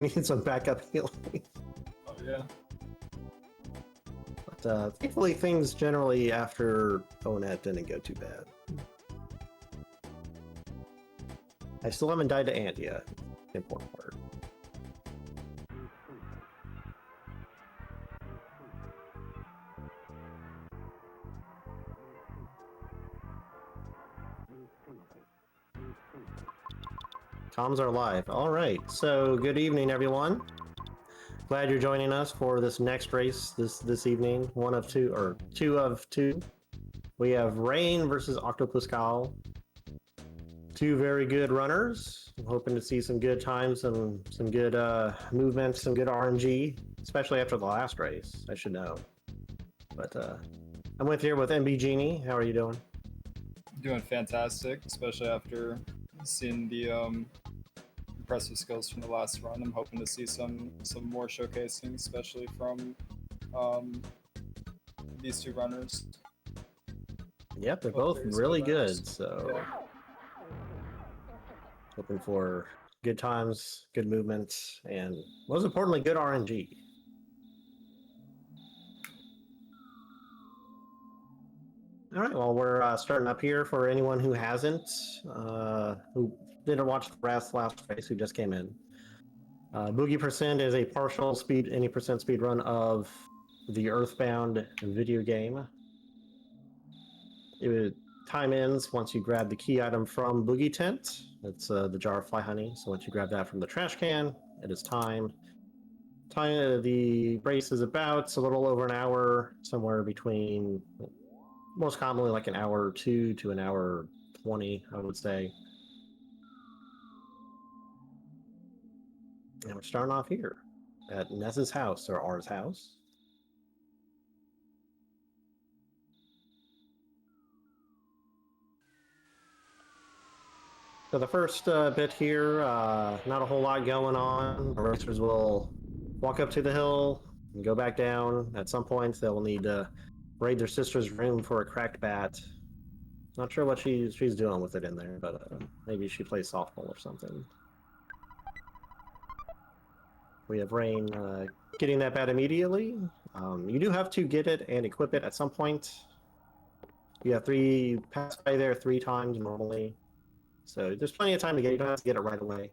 Need some backup healing. Oh yeah. But thankfully, things generally after Onet didn't go too bad. I still haven't died to Ant yet. Important part. Comms are live. All right. So good evening, everyone. Glad you're joining us for this next race this evening. One of two, or two of two. We have Raine versus octopuscal. Two very good runners. I'm hoping to see some good times and some good movements, some good RNG, especially after the last race. I should know. But I'm here with MB Genie. How are you doing? Doing fantastic, especially after seeing the impressive skills from the last run. I'm hoping to see some more showcasing, especially from these two runners. Yep, they're both really good. So yeah. Hoping for good times, good movements, and most importantly, good RNG. All right, well, we're starting up here for anyone who hasn't, who didn't watch the last race, who just came in. Boogey percent is a partial speed, any percent speed run of the Earthbound video game. Time ends once you grab the key item from Boogey Tent. It's the jar of fly honey. So once you grab that from the trash can, it is time. The race is about a little over an hour, somewhere between, most commonly like an hour or two to an hour 20, I would say. And we're starting off here at Ness's house, or ours house. So the first bit here, not a whole lot going on. The racers will walk up to the hill and go back down. At some point, they'll need to raid their sister's room for a cracked bat. Not sure what she's doing with it in there, but maybe she plays softball or something. We have Raine getting that bat immediately. You do have to get it and equip it at some point. You have pass by there 3 times normally. So there's plenty of time to get it. You don't have to get it right away.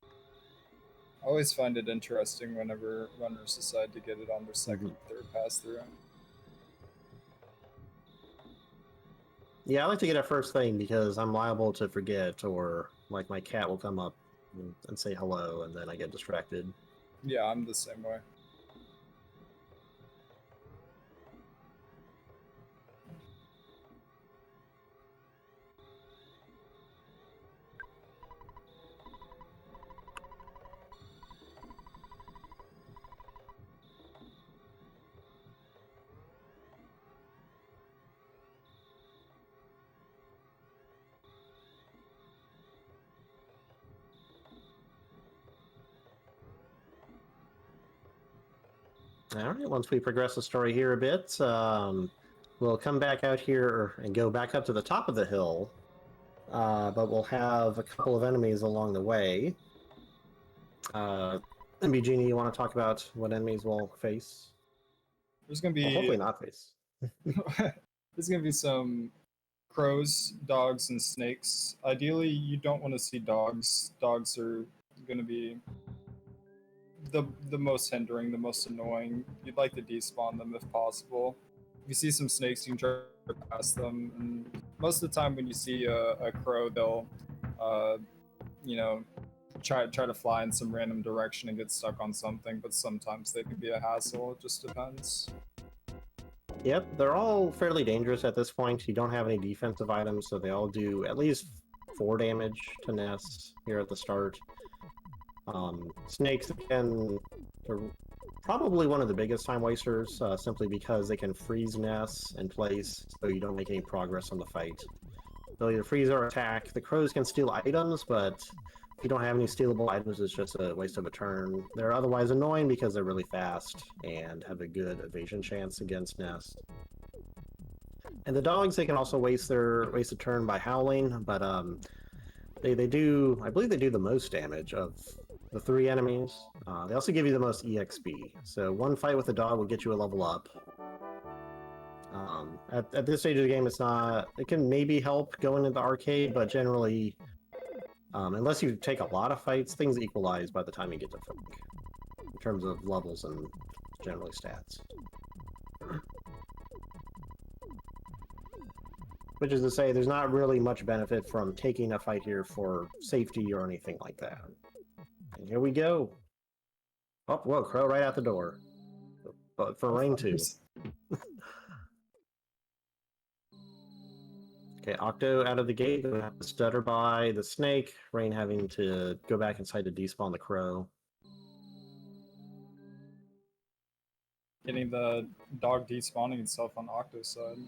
I always find it interesting whenever runners decide to get it on their second, third pass through. Yeah, I like to get it first thing because I'm liable to forget, or like my cat will come up and say hello, and then I get distracted. Yeah, I'm the same way. All right, once we progress the story here a bit, we'll come back out here and go back up to the top of the hill, but we'll have a couple of enemies along the way. MB Genie, you want to talk about what enemies we'll face? There's going to be... Well, hopefully not face. There's going to be some crows, dogs, and snakes. Ideally, you don't want to see dogs. Dogs are going to be the most hindering, the most annoying. You'd like to despawn them if possible. If you see some snakes, you can try to pass them. And most of the time, when you see a crow, they'll, try to fly in some random direction and get stuck on something. But sometimes they can be a hassle. It just depends. Yep, they're all fairly dangerous at this point. You don't have any defensive items, so they all do at least 4 damage to nests here at the start. Snakes, again, they're probably one of the biggest time wasters, simply because they can freeze nests in place, so you don't make any progress on the fight. They'll either freeze or attack. The crows can steal items, but if you don't have any stealable items, it's just a waste of a turn. They're otherwise annoying because they're really fast and have a good evasion chance against nests. And the dogs, they can also waste a turn by howling, but They do, I believe they do the most damage of the 3 enemies. They also give you the most EXP. So one fight with a dog will get you a level up. At this stage of the game, it's not. It can maybe help going into the arcade, but generally, unless you take a lot of fights, things equalize by the time you get to Frank, in terms of levels and generally stats. Which is to say, there's not really much benefit from taking a fight here for safety or anything like that. And here we go. Oh, whoa, Crow right out the door. But for Raine too. Okay, Octo out of the gate, gonna have to stutter by the snake, Raine having to go back inside to despawn the crow. Getting the dog despawning itself on Octo's side.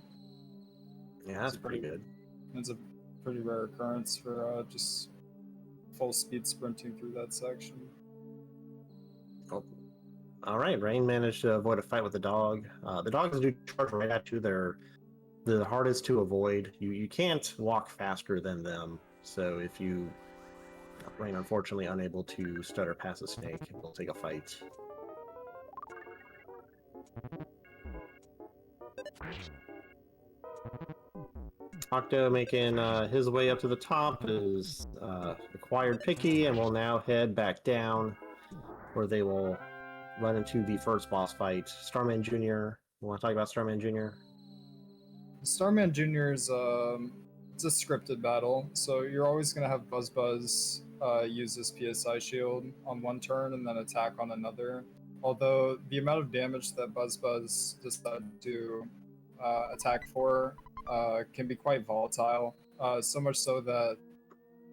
Yeah, that's pretty good. It's a pretty rare occurrence for just full speed sprinting through that section. Oh. Alright, Raine managed to avoid a fight with the dog. The dogs do charge right at you. They're the hardest to avoid. You can't walk faster than them, so if you Raine unfortunately unable to stutter past a snake, it will take a fight. Octo making his way up to the top is acquired Picky, and will now head back down, where they will run into the first boss fight. Starman Jr. You want to talk about Starman Jr.? Starman Jr. is it's a scripted battle, so you're always gonna have Buzz use his PSI shield on one turn and then attack on another. Although the amount of damage that Buzz decides to attack for can be quite volatile. So much so that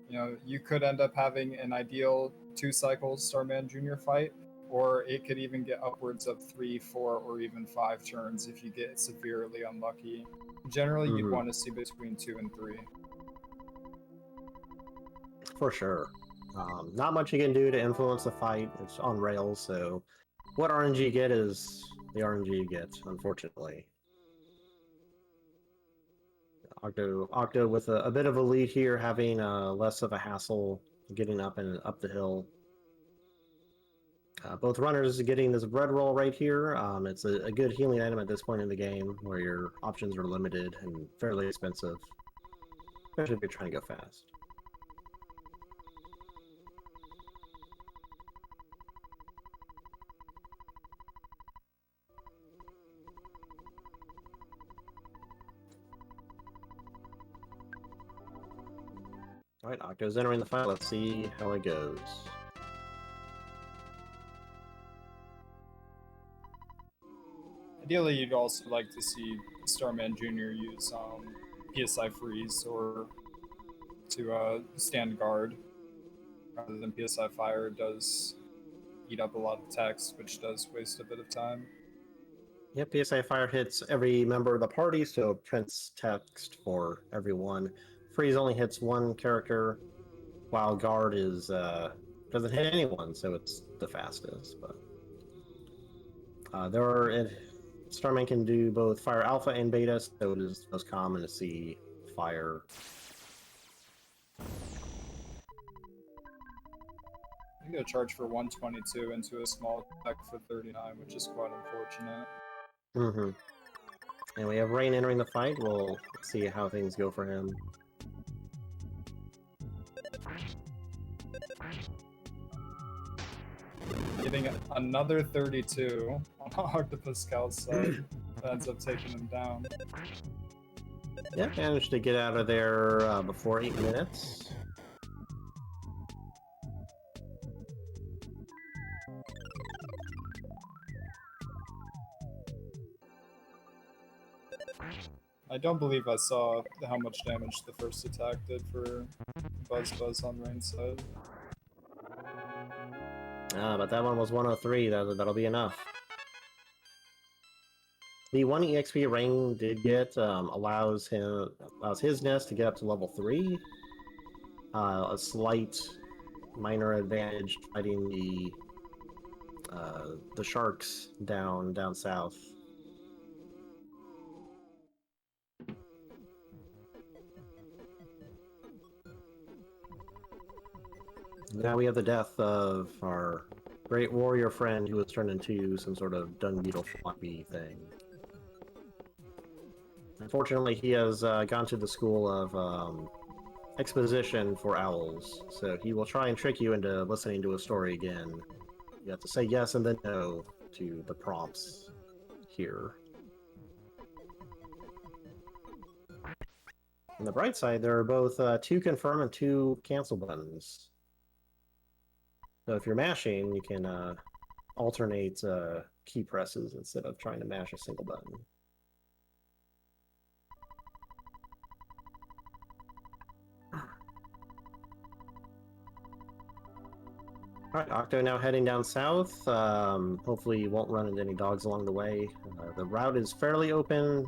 you could end up having an ideal 2-cycle Starman Jr. fight, or it could even get upwards of 3, 4, or even 5 turns if you get severely unlucky. Generally, you'd want to see between 2 and 3. For sure. Not much you can do to influence the fight. It's on rails, so what RNG you get is the RNG you get, unfortunately. Octo with a bit of a lead here, having less of a hassle getting up the hill. Both runners getting this bread roll right here. It's a good healing item at this point in the game, where your options are limited and fairly expensive, especially if you're trying to go fast. Alright, Octo's entering the fight. Let's see how it goes. Ideally, you'd also like to see Starman Jr. use PSI freeze or to stand guard rather than PSI fire. It does eat up a lot of text, which does waste a bit of time. Yep, PSI fire hits every member of the party, so it prints text for everyone. Freeze only hits one character, while guard is doesn't hit anyone, so it's the fastest. But Starman can do both fire alpha and beta, so it is most common to see fire. I'm going to charge for 122 into a small attack for 39, which is quite unfortunate. And we have Raine entering the fight. We'll see how things go for him. Getting another 32 on octopuscal side. That ends up taking him down. Yeah, managed to get out of there before 8 minutes. I don't believe I saw how much damage the first attack did for Buzz on Raine's side. But that one was 103. That'll be enough. The 1 EXP Raine did get allows his nest to get up to level 3. A slight minor advantage fighting the sharks down south. Now we have the death of our great warrior friend who was turned into some sort of dung beetle floppy thing. Unfortunately, he has gone to the school of exposition for owls, so he will try and trick you into listening to a story again. You have to say yes and then no to the prompts here. On the bright side, there are both 2 confirm and 2 cancel buttons. So if you're mashing, you can alternate key presses instead of trying to mash a single button. Alright, Octo now heading down south. Hopefully you won't run into any dogs along the way. The route is fairly open,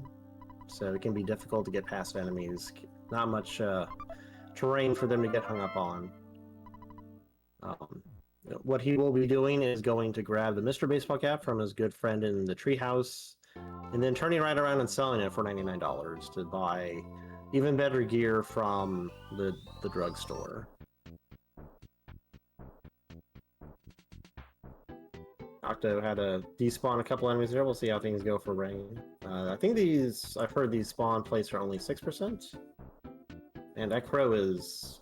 so it can be difficult to get past enemies. Not much terrain for them to get hung up on. What he will be doing is going to grab the Mr. Baseball cap from his good friend in the treehouse, and then turning right around and selling it for $99 to buy even better gear from the drugstore. Octo had to despawn a couple enemies there. We'll see how things go for Raine. I think I've heard these spawn plates are only 6%. And that crow is...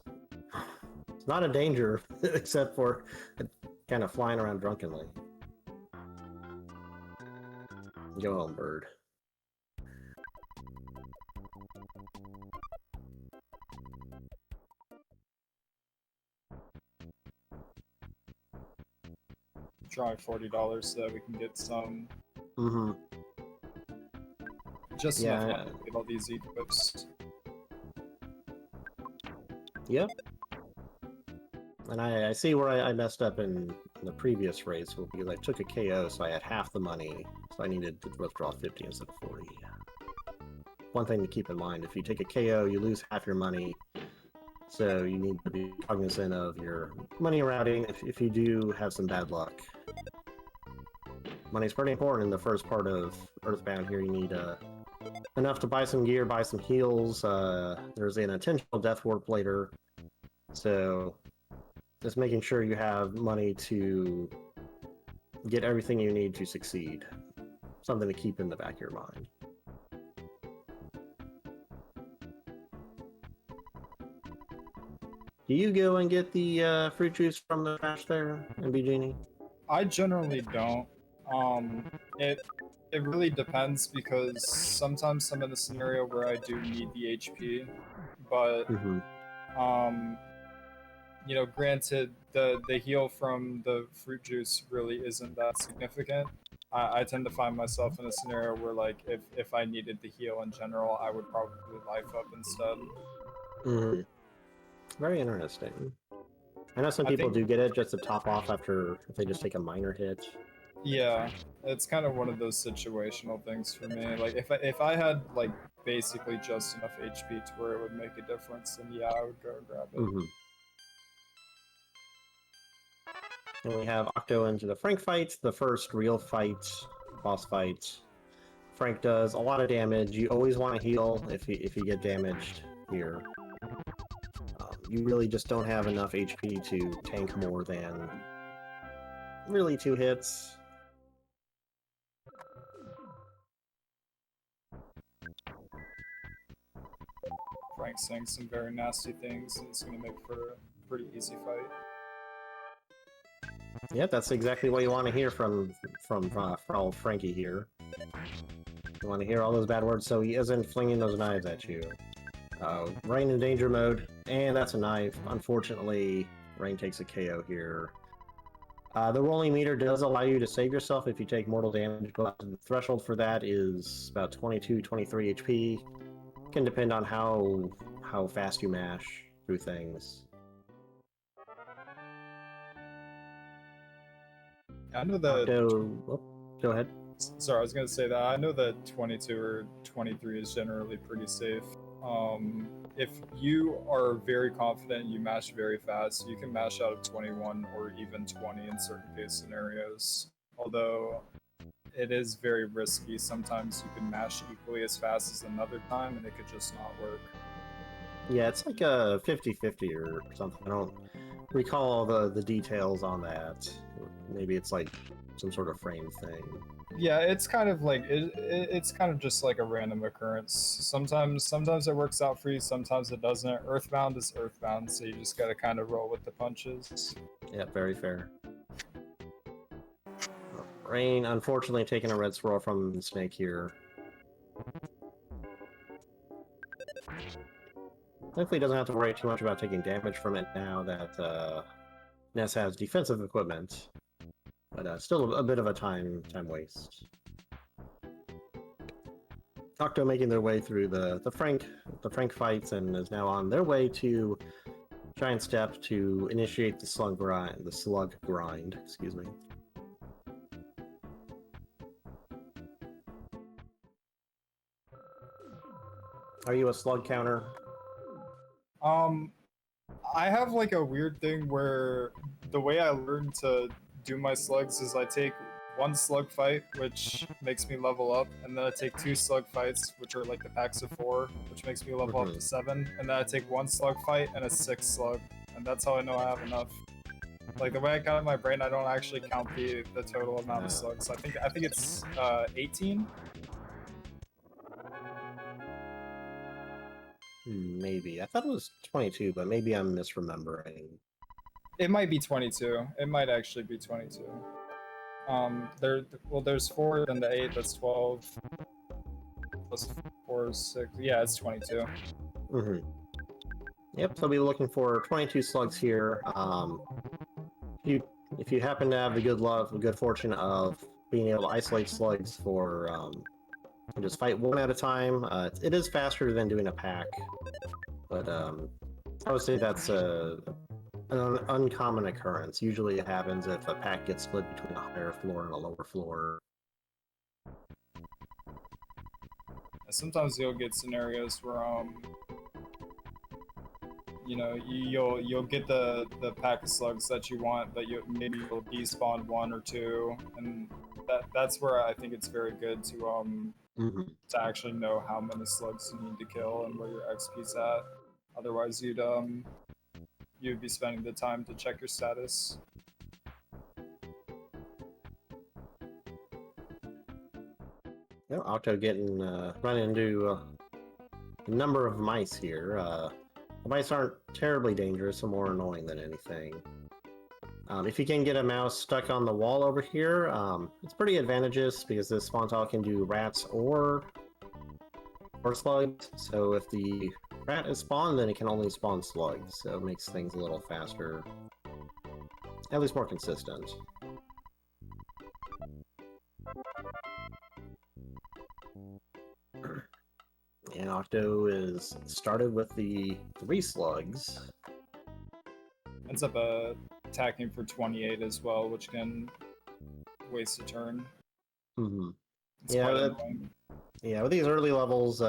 It's not a danger, except for kind of flying around drunkenly. Go home, bird. Try $40 so that we can get some. Just enough money to get all these equips. Yep. And I see where I messed up in the previous race because I took a KO, so I had half the money, so I needed to withdraw 50 instead of 40. One thing to keep in mind, if you take a KO, you lose half your money, so you need to be cognizant of your money routing if you do have some bad luck. Money's pretty important in the first part of Earthbound here. You need enough to buy some gear, buy some heals. There's an intentional death warp later, so just making sure you have money to get everything you need to succeed. Something to keep in the back of your mind. Do you go and get the fruit juice from the trash there in Boogey? I generally don't. It really depends because sometimes I'm in a scenario where I do need the HP, but you know, granted, the heal from the fruit juice really isn't that significant. I tend to find myself in a scenario where, like, if I needed the heal in general, I would probably life up instead. Very interesting. I know some people do get it just to top off after if they just take a minor hit. Yeah, it's kind of one of those situational things for me. Like, if I had, like, basically just enough HP to where it would make a difference, then yeah, I would go grab it. And we have Octo into the Frank fight, the first real fight, boss fight. Frank does a lot of damage. You always want to heal if you get damaged here. You really just don't have enough HP to tank more than really 2 hits. Frank's saying some very nasty things, and it's going to make for a pretty easy fight. Yep, that's exactly what you want to hear from old Frankie here. You want to hear all those bad words so he isn't flinging those knives at you. Raine in danger mode, and that's a knife. Unfortunately, Raine takes a KO here. The rolling meter does allow you to save yourself if you take mortal damage, but the threshold for that is about 22, 23 HP. Can depend on how fast you mash through things. I know that... go ahead. Sorry, I was going to say that I know that 22 or 23 is generally pretty safe. If you are very confident you mash very fast, you can mash out of 21 or even 20 in certain case scenarios. Although it is very risky. Sometimes you can mash equally as fast as another time and it could just not work. Yeah, it's like a 50-50 or something. recall all the details on that. Maybe it's like some sort of frame thing. Yeah, it's kind of like it's kind of just like a random occurrence. Sometimes it works out for you, sometimes it doesn't. Earthbound is earthbound, so you just gotta kind of roll with the punches. Yeah, very fair. Raine, unfortunately, taking a red swirl from the snake here. Thankfully, doesn't have to worry too much about taking damage from it now that Ness has defensive equipment. But still a bit of a time waste. Octo making their way through the Frank fights and is now on their way to Giant Step to initiate the slug grind. Excuse me. Are you a slug counter? I have like a weird thing where the way I learn to do my slugs is I take one slug fight, which makes me level up, and then I take 2 slug fights, which are like the packs of 4, which makes me level up to 7, and then I take 1 slug fight and a 6 slug, and that's how I know I have enough. Like the way I count in my brain, I don't actually count the total amount of slugs. I think it's 18. Maybe. I thought it was 22, but maybe I'm misremembering. It might be 22. It might actually be 22. There's 4, then the 8, that's 12. Plus 4 is 6. Yeah, it's 22. Yep, so I'll be looking for 22 slugs here. If you happen to have the good fortune of being able to isolate slugs for just fight one at a time, it is faster than doing a pack. But I would say that's an uncommon occurrence. Usually it happens if a pack gets split between a higher floor and a lower floor. Sometimes you'll get scenarios where you know, you'll get the pack of slugs that you want, but maybe you'll despawn 1 or 2, and that's where I think it's very good to actually know how many slugs you need to kill and where your XP's at. Otherwise, you'd be spending the time to check your status. You know, Octo getting running into a number of mice here. The mice aren't terribly dangerous, so more annoying than anything. If you can get a mouse stuck on the wall over here, it's pretty advantageous because this spawn tile can do rats or slugs. So if the rat is spawned, then it can only spawn slugs, so it makes things a little faster, at least more consistent. And Octo is started with the 3 slugs. Ends up attacking for 28 as well, which can waste a turn. Yeah, with these earlier levels,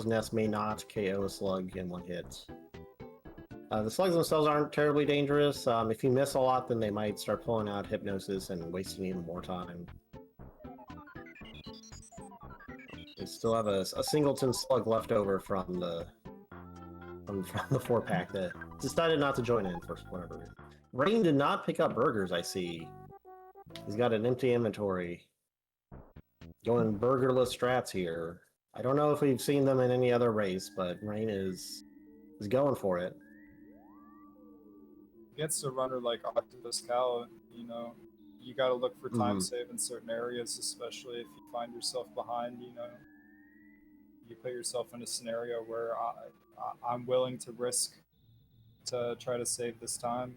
Ness may not KO a slug in one hit. The slugs themselves aren't terribly dangerous. If you miss a lot, then they might start pulling out Hypnosis and wasting even more time. They still have a singleton slug left over from the 4-pack that decided not to join in for whatever reason. Raine did not pick up burgers, I see. He's got an empty inventory. Going burgerless strats here. I don't know if we've seen them in any other race, but Raine is going for it. Against a runner like octopuscal, you know, you gotta look for time save in certain areas, especially if you find yourself behind, you know. You put yourself in a scenario where I'm willing to risk to try to save this time.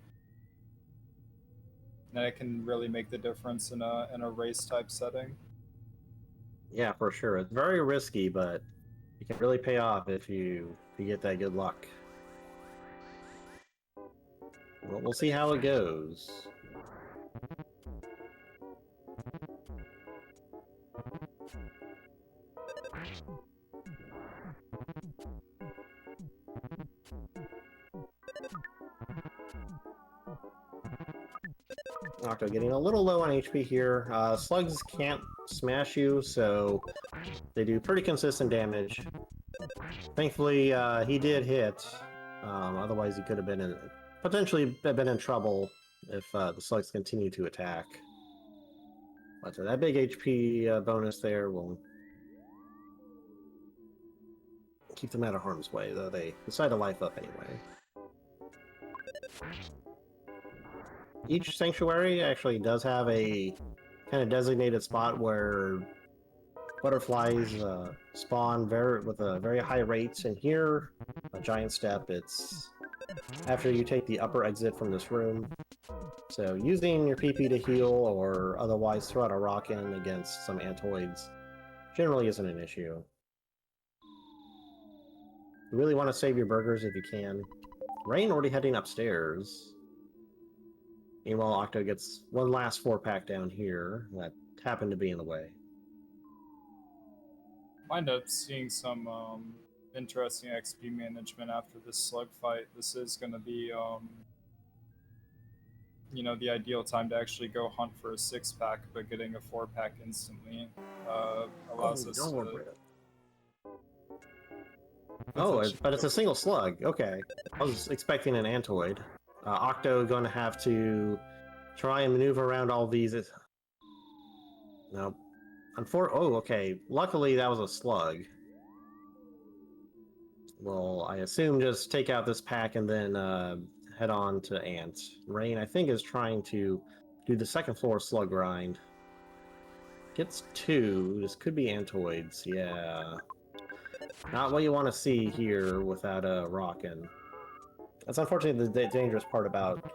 And it can really make the difference in a race type setting. Yeah, for sure. It's very risky, but it can really pay off if you get that good luck. Well, we'll see how it goes. Octo getting a little low on HP here. Slugs can't smash you, so they do pretty consistent damage. Thankfully, he did hit. Otherwise, he could have been potentially been in trouble if the slugs continue to attack. But that big HP bonus there will keep them out of harm's way, though they decide to life up anyway. Each sanctuary actually does have a kind of designated spot where butterflies spawn with a very high rate, and here, a giant step, it's after you take the upper exit from this room. So using your PP to heal or otherwise throw out a rock in against some antoids generally isn't an issue. You really want to save your burgers if you can. Raine already heading upstairs. Meanwhile, Octo gets one last 4-pack down here that happened to be in the way. Wind up seeing some interesting XP management after this slug fight. This is going to be, you know, the ideal time to actually go hunt for a 6-pack, but getting a 4-pack instantly allows us to... But it's a single slug. Okay. I was expecting an antoid. Octo going to have to try and maneuver around all these. No. Oh, okay. Luckily, that was a slug. Well, I assume just take out this pack and then head on to Ant. Raine, I think, is trying to do the second floor slug grind. Gets 2. This could be antoids, yeah. Not what you want to see here without a rockin'. That's unfortunately the dangerous part about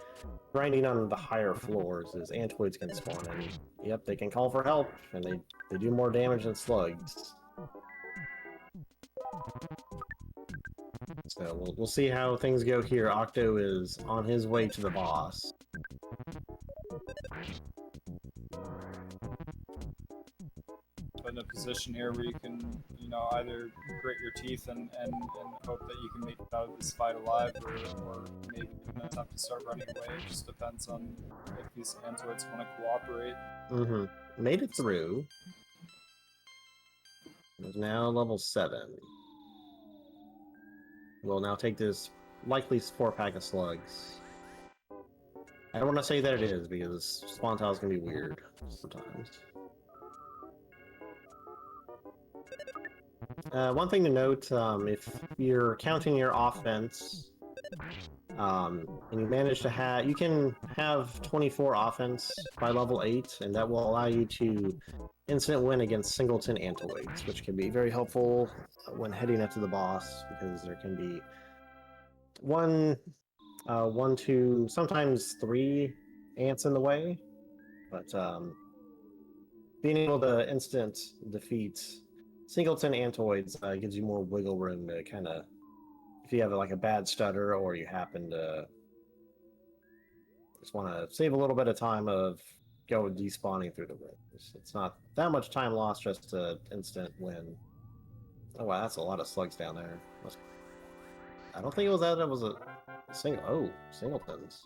grinding on the higher floors is antoids can spawn and yep, they can call for help and they do more damage than slugs. So we'll see how things go here. Octo is on his way to the boss. In a position here where you can, you know, either grit your teeth and hope that you can make it out of this fight alive, or maybe you're gonna have to start running away. It just depends on if these antoids want to cooperate. Mm-hmm. Made it through. It's now level 7. We'll now take this likely 4-pack of slugs. I don't want to say that it is, because spawn tiles can be weird sometimes. One thing to note, if you're counting your offense, and you manage to have... You can have 24 offense by level 8, and that will allow you to instant win against singleton antoids, which can be very helpful when heading up to the boss, because there can be 1, 2, sometimes 3 ants in the way, but being able to instant defeat singleton antoids gives you more wiggle room to kind of, if you have like a bad stutter or you happen to just want to save a little bit of time of despawning through the rooms. It's not that much time lost just to instant win. Oh wow, that's a lot of slugs down there. I don't think it was that. It was a singletons.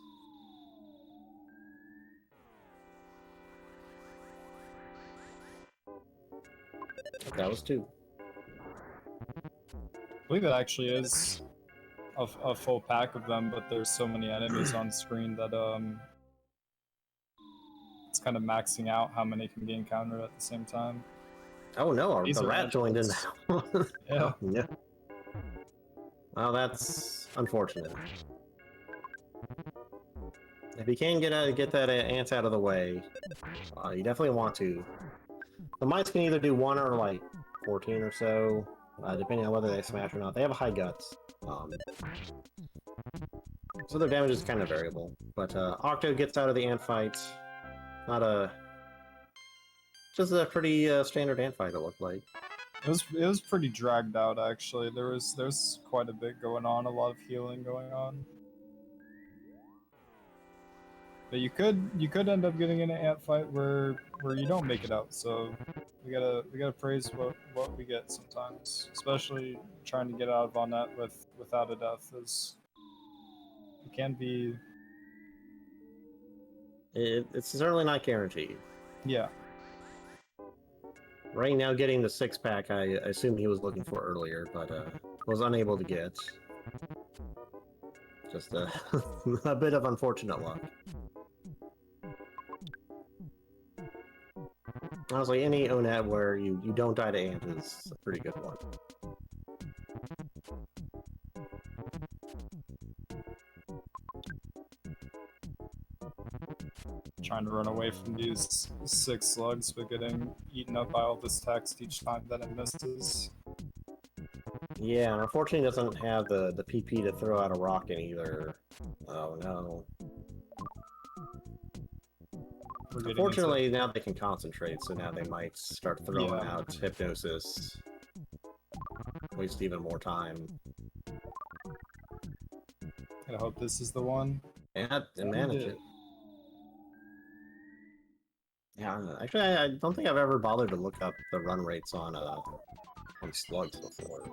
That was 2. I believe it actually is a full pack of them, but there's so many enemies on screen that it's kind of maxing out how many can be encountered at the same time. Oh no, the rat joined in now. Yeah. Oh, yeah. Well, that's unfortunate. If you can get that ant out of the way, you definitely want to. The mice can either do 1 or like 14 or so, depending on whether they smash or not. They have high guts, so their damage is kind of variable. But Octo gets out of the ant fight. Just a pretty standard ant fight, it looked like. It was pretty dragged out actually. There's quite a bit going on, a lot of healing going on. But you could end up getting in an ant fight where you don't make it out. So we gotta praise what we get sometimes, especially trying to get out of on that without a death. Is it can be. It's certainly not guaranteed. Yeah. Raine now getting the 6-pack I assume he was looking for earlier, but was unable to get. Just a, a bit of unfortunate luck. Honestly, any ONET where you don't die to ant is a pretty good one. Trying to run away from these 6 slugs, but getting eaten up by all this text each time that it misses. Yeah, and unfortunately it doesn't have the PP to throw out a rocket either. Oh no. Unfortunately, now they can concentrate, so now they might start throwing out hypnosis. Waste even more time. I hope this is the one. And manage it. Yeah, actually, I don't think I've ever bothered to look up the run rates on slugs before.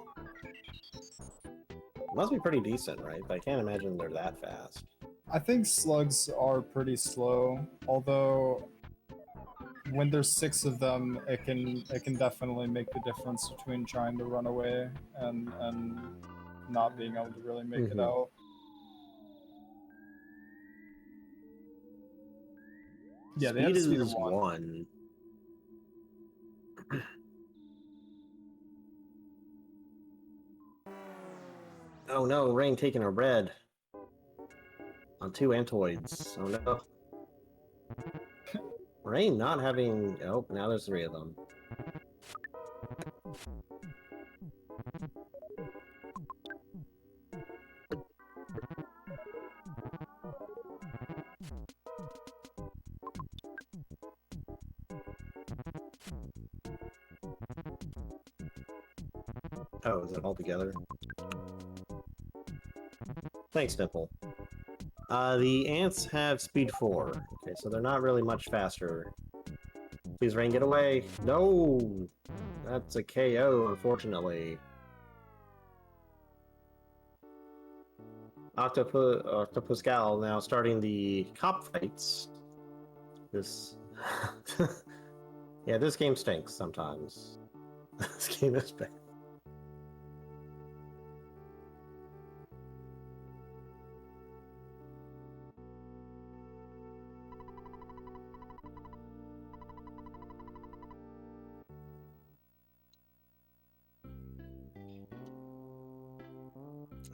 It must be pretty decent, right? But I can't imagine they're that fast. I think slugs are pretty slow, although when there's 6 of them, it can definitely make the difference between trying to run away and not being able to really make it out. Yeah, they have speed of 1. Oh no, Raine taking a red on 2 Antoids. Oh no. Raine not having... Oh, now there's 3 of them. Oh, is it all together? Thanks, Nipple. The ants have speed 4. Okay, so they're not really much faster. Please, Raine, get away! No! That's a KO, unfortunately. Octopuscal now starting the cop fights. This... yeah, this game stinks sometimes. This game is bad.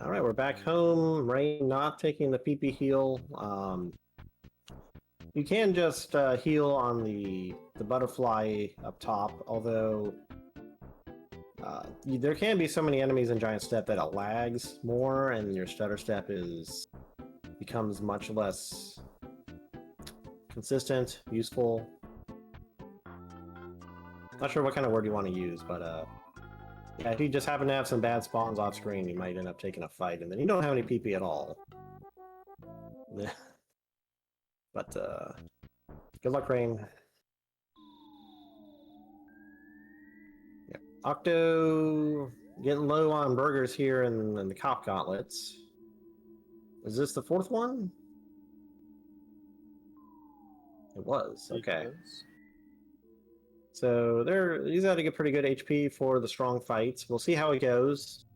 Alright, we're back home. Raine not taking the PP heal. You can just heal on the butterfly up top, although there can be so many enemies in Giant Step that it lags more, and your stutter step becomes much less consistent, useful. Not sure what kind of word you want to use, but yeah, if you just happen to have some bad spawns off screen, you might end up taking a fight, and then you don't have any PP at all. But good luck, Raine. Yep. Octo getting low on burgers here in the cop gauntlets. Is this the 4th one? It was. Okay. So he's got to get pretty good HP for the strong fights. We'll see how it goes.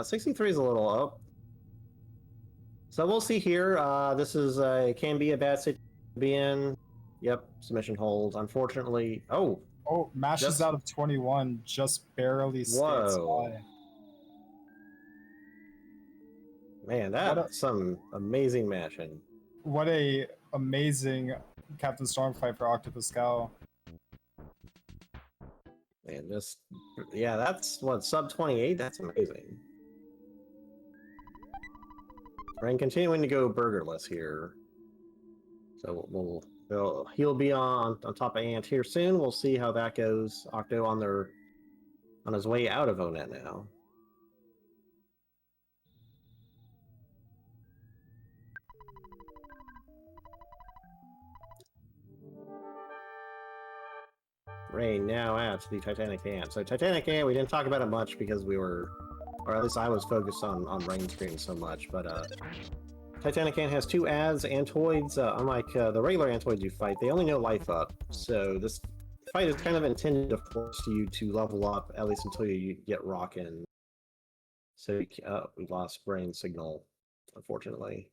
63 is a little up. So we'll see here. This can be a bad situation to be in. Yep, submission holds. Unfortunately, oh, mashes out of 21, just barely stays high. Man, that's some amazing mashing. What a amazing Captain Stormfight for octopuscal. Man, yeah, that's what, sub 28? That's amazing. Raine continuing to go burgerless here. So he'll be on top of Ant here soon. We'll see how that goes. Octo on his way out of ONET now. Raine now at the Titanic Ant. So Titanic Ant, we didn't talk about it much because we were, or at least I was focused on Raine screen so much, but Titanic Ant has 2 ads, Antoids. Unlike the regular Antoids you fight, they only know life up. So this fight is kind of intended to force you to level up, at least until you get rockin'. So we lost brain signal, unfortunately.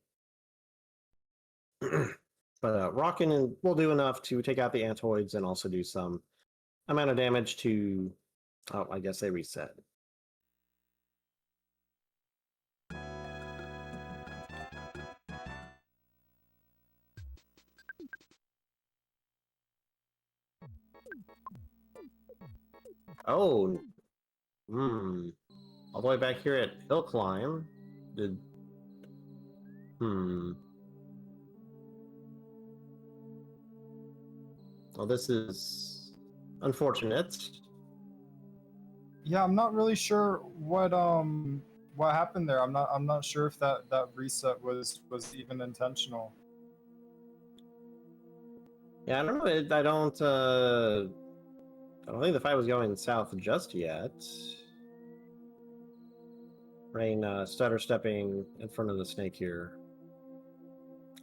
But rocking will do enough to take out the antoids and also do some amount of damage to. Oh, I guess they reset. Oh, all the way back here at Hill Climb. Did Well, this is unfortunate. Yeah, I'm not really sure what happened there. I'm not sure if that reset was even intentional. Yeah, I don't know. I don't think the fight was going south just yet. Raine stutter stepping in front of the snake here.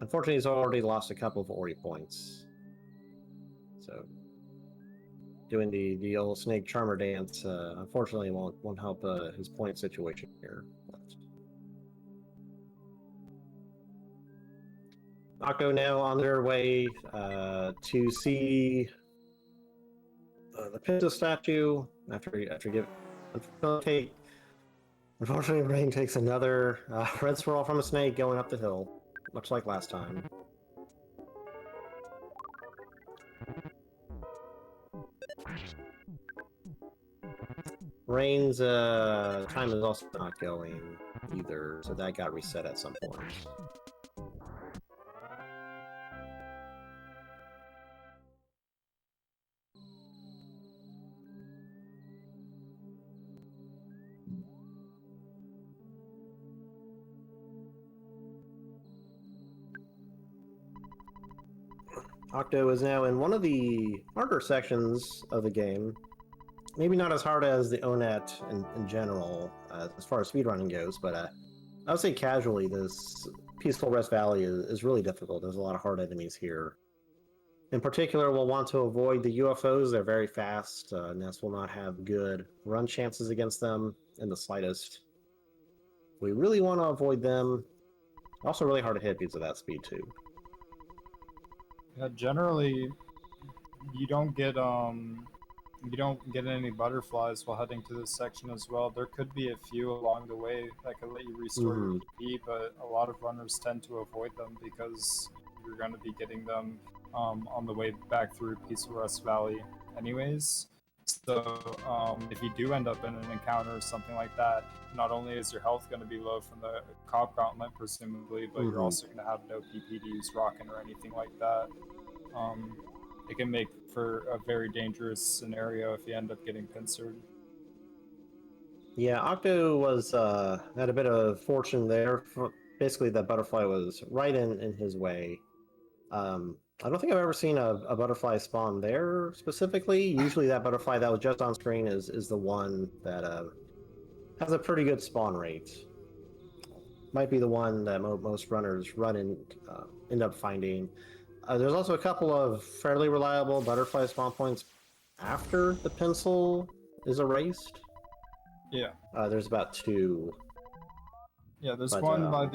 Unfortunately, he's already lost a couple of Ori points. So doing the old snake charmer dance unfortunately won't help his point situation here. Octo now on their way to see the Pinto statue after give. Unfortunately, Raine takes another red swirl from a snake going up the hill, much like last time. Raine's time is also not going either, so that got reset at some point. Octo is now in one of the harder sections of the game. Maybe not as hard as the ONET in general, as far as speedrunning goes, but I would say casually, this Peaceful Rest Valley is really difficult. There's a lot of hard enemies here. In particular, we'll want to avoid the UFOs. They're very fast. Ness will not have good run chances against them in the slightest. We really want to avoid them. Also really hard to hit because of that speed, too. Yeah, generally, you don't get any butterflies while heading to this section as well. There could be a few along the way that could let you restore your PP, but a lot of runners tend to avoid them because you're going to be getting them on the way back through Peaceful Rest Valley anyways. So if you do end up in an encounter or something like that, not only is your health going to be low from the cop gauntlet presumably, but you're also going to have no PP to use rocking or anything like that. It can make for a very dangerous scenario if you end up getting pincered. Yeah, Octo was had a bit of fortune there. Basically, that butterfly was right in his way. I don't think I've ever seen a butterfly spawn there specifically. Usually that butterfly that was just on screen is the one that has a pretty good spawn rate. Might be the one that most runners end up finding. There's also a couple of fairly reliable butterfly spawn points after the pencil is erased. Yeah. There's about 2. Yeah, there's one by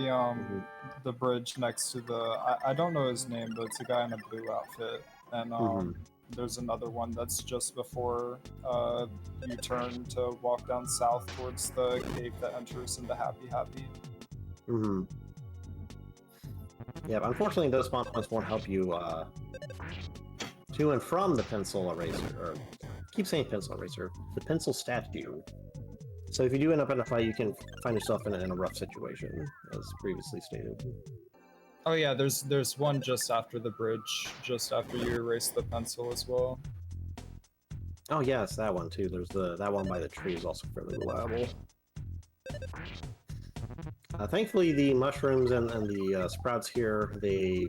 the bridge next to the I don't know his name, but it's a guy in a blue outfit, and there's another one that's just before you turn to walk down south towards the cave that enters into Happy Happy. Yeah, but unfortunately those spawn points won't help you to and from the pencil eraser, or keep saying pencil eraser, the pencil statue. So if you do end up in a fight, you can find yourself in a rough situation, as previously stated. Oh yeah, there's one just after the bridge, just after you erase the pencil as well. Oh yes, that one too. There's that one by the tree is also fairly reliable. Thankfully, the mushrooms and the sprouts here, they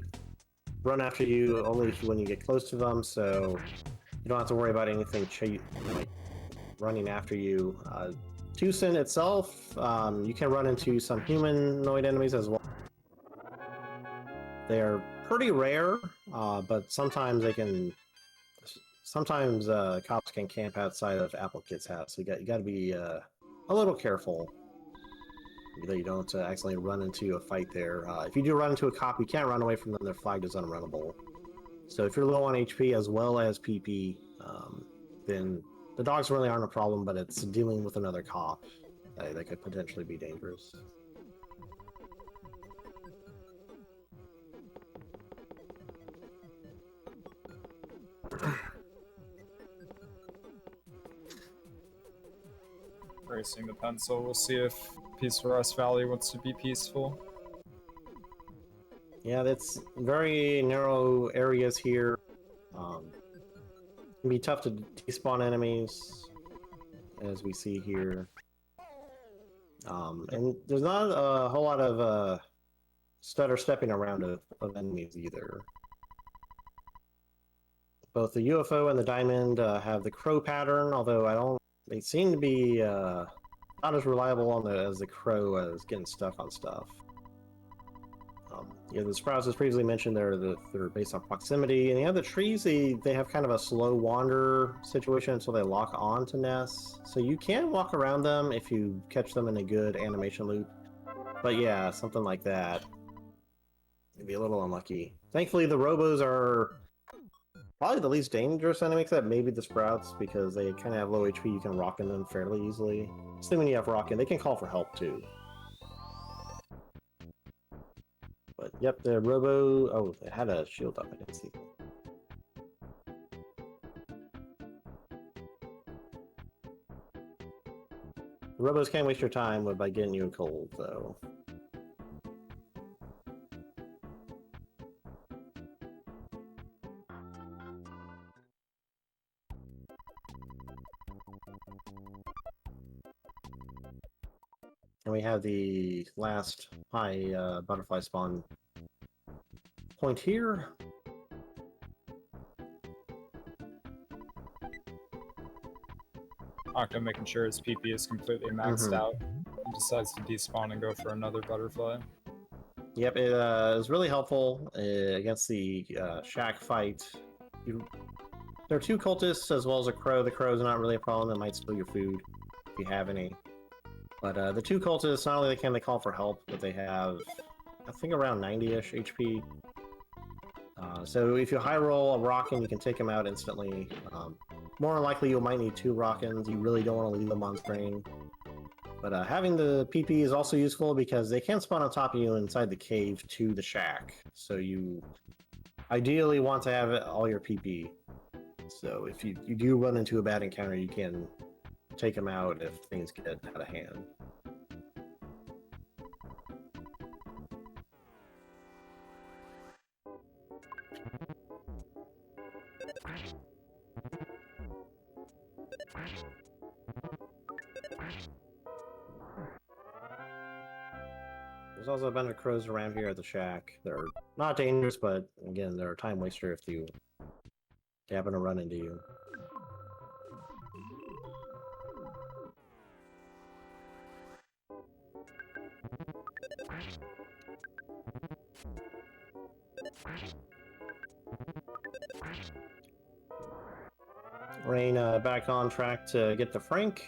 run after you only when you get close to them, so you don't have to worry about anything like running after you. Tucson itself, you can run into some humanoid enemies as well. They're pretty rare, but sometimes cops can camp outside of Apple Kid's house. So you got to be a little careful. that you don't accidentally run into a fight there. If you do run into a cop, you can't run away from them. Their flag is unrunnable. So if you're low on HP as well as PP, then the dogs really aren't a problem, but it's dealing with another cop that could potentially be dangerous. Racing the pencil. We'll see if Peaceful Rest Valley wants to be peaceful. Yeah, that's very narrow areas here. It can be tough to despawn enemies, as we see here. And there's not a whole lot of stutter stepping around of enemies either. Both the UFO and the Diamond have the crow pattern, although they seem to be not as reliable as the crow as getting stuck on stuff. Yeah, the sprouts, as previously mentioned, they're based on proximity, and the other trees, they have kind of a slow wander situation until they lock on to nests. So you can walk around them if you catch them in a good animation loop. But yeah, something like that. Maybe a little unlucky. Thankfully, the robos are probably the least dangerous enemy, except maybe the sprouts, because they kind of have low HP. You can rock in them fairly easily. Assuming you have rockin', they can call for help too. But yep, the robo... Oh, it had a shield up, I didn't see. The robos can't waste your time by getting you a cold, though. And we have the last high butterfly spawn point here. Octo making sure his PP is completely maxed out. He decides to despawn and go for another butterfly. Yep, it is really helpful against the shack fight. There are two cultists as well as a crow. The crow's not really a problem. It might steal your food if you have any. But the two cultists, not only can they call for help, but they have, I think, around 90-ish HP. So if you high roll a rockin', you can take them out instantly. More than likely, you might need two rockins. You really don't want to leave them on screen. But having the PP is also useful because they can spawn on top of you inside the cave to the shack. So you ideally want to have all your PP. So if you do run into a bad encounter, you can take them out if things get out of hand. There's also a bunch of crows around here at the shack. They're not dangerous, but again, they're a time waster if you happen to run into you. Raine back on track to get the Frank.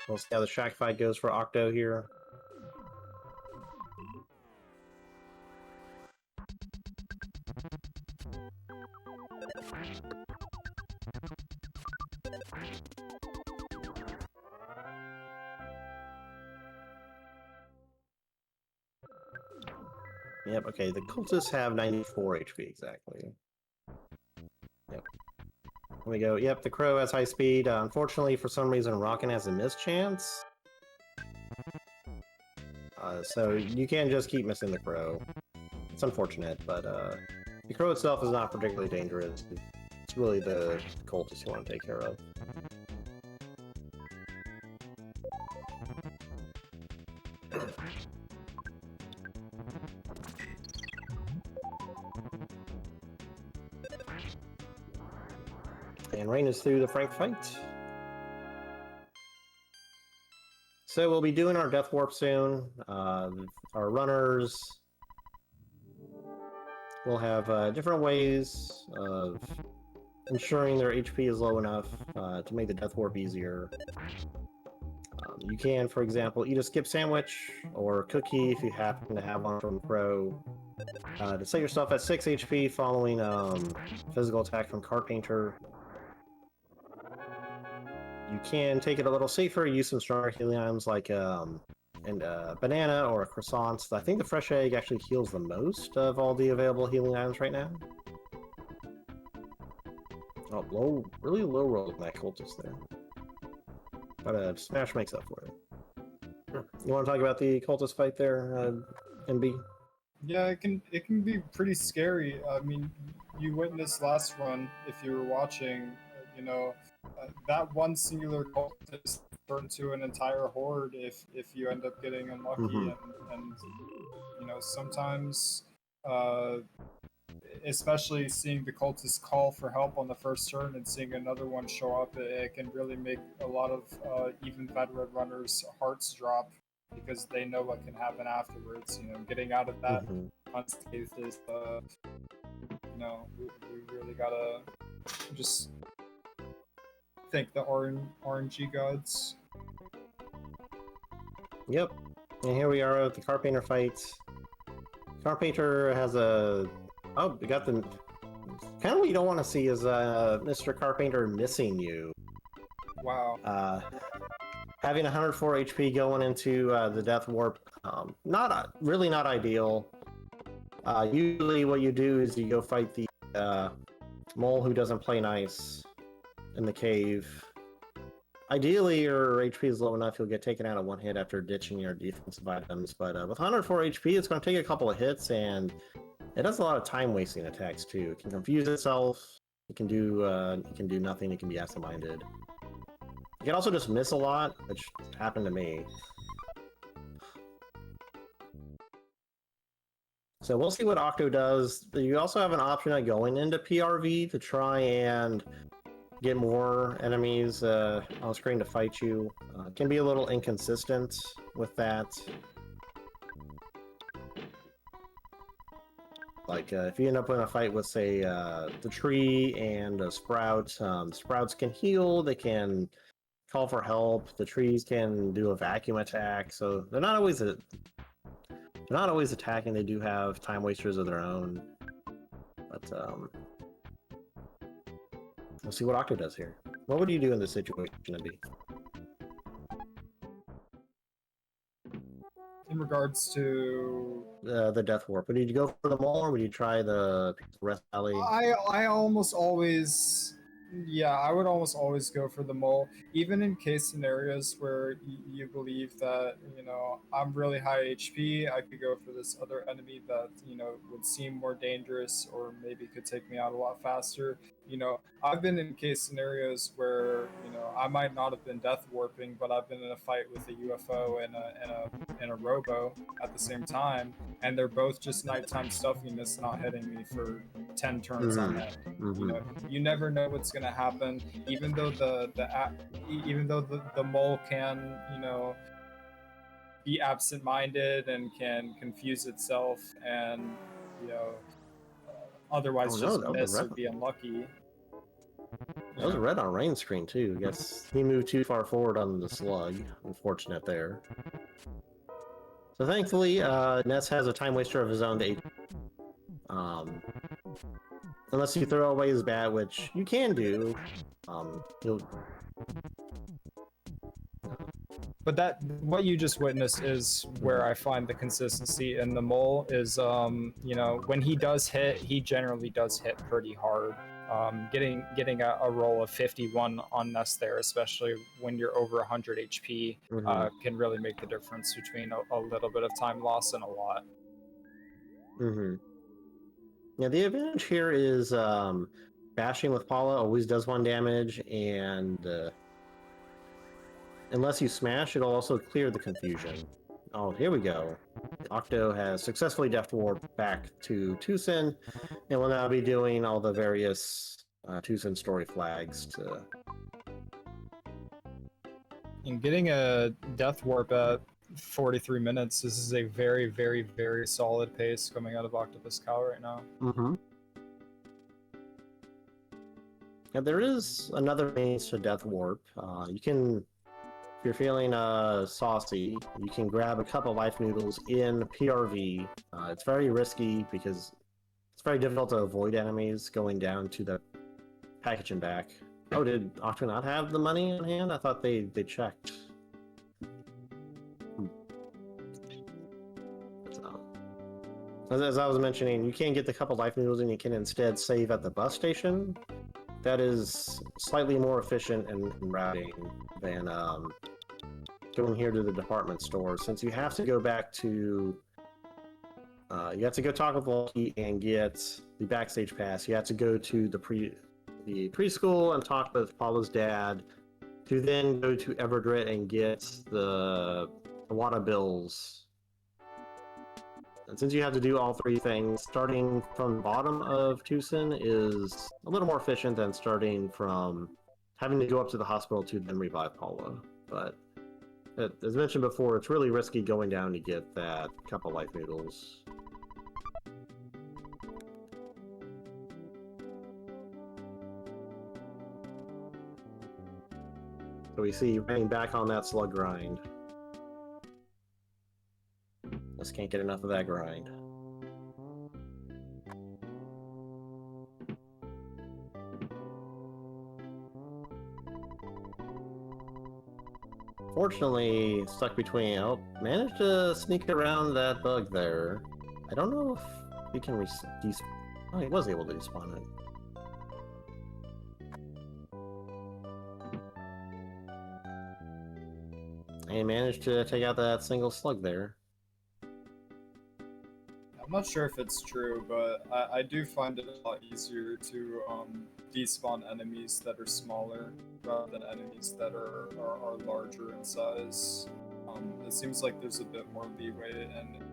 We'll see how the shack fight goes for Octo here. Yep, okay, the cultists have 94 HP exactly. Yep. There we go. Yep, the crow has high speed. Unfortunately, for some reason, Rockin' has a mischance. So you can just keep missing the crow. It's unfortunate, but the crow itself is not particularly dangerous. It's really the cultists you want to take care of. And Raine is through the Frank fight. So we'll be doing our Death Warp soon. Our runners will have different ways of ensuring their HP is low enough to make the death warp easier. You can, for example, eat a skip sandwich or a cookie if you happen to have one from Pro to set yourself at 6 HP following physical attack from Carpainter. You can take it a little safer, use some stronger healing items like a banana or a croissant. I think the fresh egg actually heals the most of all the available healing items right now. Oh, really low roll with that cultist there. But Smash makes up for it. You want to talk about the cultist fight there, MB? Yeah, it can be pretty scary. I mean, you witnessed last run if you were watching. You know, that one singular cultist turned to an entire horde if you end up getting unlucky, and you know sometimes. Especially seeing the cultists call for help on the first turn and seeing another one show up, it can really make a lot of even veteran runners' hearts drop because they know what can happen afterwards. You know, getting out of that unscathed is, you know, we really gotta just thank the RNG gods. Yep, and here we are at the Carpainter fight. Carpainter has a... Oh, we got the... Kind of what you don't want to see is Mr. Carpainter missing you. Wow. Having 104 HP going into the Death Warp, really not ideal. Usually what you do is you go fight the mole who doesn't play nice in the cave. Ideally, your HP is low enough you'll get taken out of one hit after ditching your defensive items, but with 104 HP, it's going to take a couple of hits, and it does a lot of time-wasting attacks too. It can confuse itself. It can do nothing. It can be absent-minded. You can also just miss a lot, which happened to me. So we'll see what Octo does. You also have an option of going into PRV to try and get more enemies on screen to fight you. It can be a little inconsistent with that. Like, if you end up in a fight with, say, the tree and a sprout, sprouts can heal, they can call for help, the trees can do a vacuum attack, so they're not always attacking, they do have time wasters of their own. But, we'll see what Octo does here. What would you do in this situation, Andy? In regards to the Death Warp, would you go for the mole or would you try the Rest Valley? I almost always, yeah, I would almost always go for the mole, even in case scenarios where you believe that, you know, I'm really high HP, I could go for this other enemy that, you know, would seem more dangerous or maybe could take me out a lot faster. You know, I've been in case scenarios where, you know, I might not have been death warping, but I've been in a fight with a UFO and a robo at the same time, and they're both just nighttime stuffiness not hitting me for 10 turns on that. You know, you never know what's gonna happen. Even though the mole can, you know, be absent-minded and can confuse itself and, you know, otherwise just miss or be unlucky. That was a red on Raine's screen too. I guess he moved too far forward on the slug. Unfortunate there. So thankfully, Ness has a time waster of his own to unless you throw away his bat, which you can do, he'll... But that, what you just witnessed is where I find the consistency in the mole is, you know, when he does hit, he generally does hit pretty hard. Getting a roll of 51 on Ness there, especially when you're over 100 HP, can really make the difference between a little bit of time loss and a lot. Yeah, the advantage here is bashing with Paula always does 1 damage, and unless you smash, it'll also clear the confusion. Oh, here we go. Octo has successfully Death Warped back to Tucson, and will now be doing all the various Tucson story flags to... And getting a Death Warp at 43 minutes, this is a very, very, very solid pace coming out of octopuscal right now. And there is another means to Death Warp. You can, if you're feeling saucy, you can grab a couple life noodles in PRV. It's very risky because it's very difficult to avoid enemies going down to the package and back. Oh, did Octo not have the money on hand? I thought they checked. As I was mentioning, you can get the couple life noodles and you can instead save at the bus station. That is slightly more efficient in routing than going here to the department store, since you have to go back to you have to go talk with Volky and get the backstage pass. You have to go to the preschool and talk with Paula's dad, to then go to Everdrit and get the Iwata bills. And since you have to do all three things, starting from the bottom of Tucson is a little more efficient than starting from having to go up to the hospital to then revive Paula. But as mentioned before, it's really risky going down to get that couple life noodles. So we see Raine back on that slug grind. Just can't get enough of that grind. Fortunately, stuck between. Oh, managed to sneak around that bug there. I don't know if he can oh, he was able to despawn it. And he managed to take out that single slug there. I'm not sure if it's true, but I do find it a lot easier to despawn enemies that are smaller rather than enemies that are larger in size. It seems like there's a bit more leeway in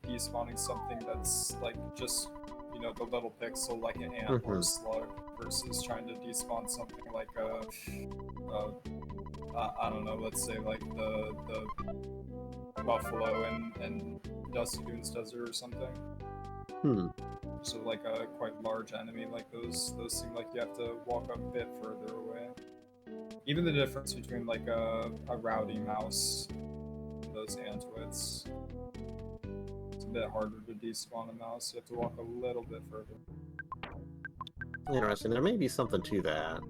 despawning something that's like just, you know, the little pixel like an ant or a slug versus trying to despawn something like I don't know, let's say like the buffalo and Dusty Dunes Desert or something. So like a quite large enemy like those seem like you have to walk a bit further away. Even the difference between like a rowdy mouse and those antwits. It's a bit harder to despawn a mouse, you have to walk a little bit further. Interesting, there may be something to that.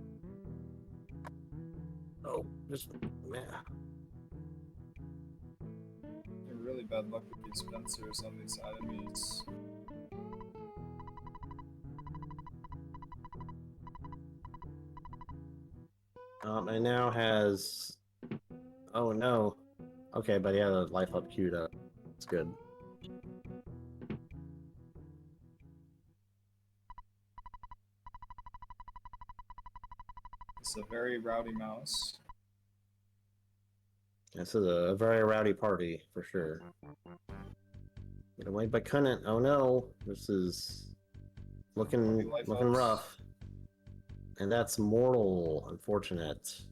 Oh, just man. Really bad luck with these pincers on these enemies. And now has... Oh no. Okay, but he had a life up queued up. It's good. It's a very rowdy mouse. This is a very rowdy party, for sure. Get away by couldn't. Oh no. This is looking rough. And that's mortal, unfortunate.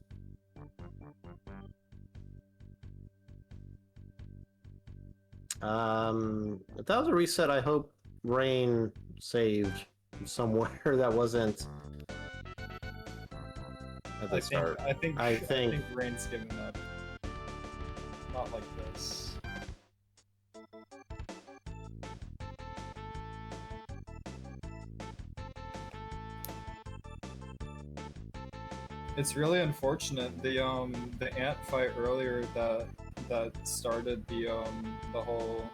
If that was a reset, I hope Raine saved somewhere that wasn't at the start. I think Raine's given up. Not like this. It's really unfortunate. The ant fight earlier that started the whole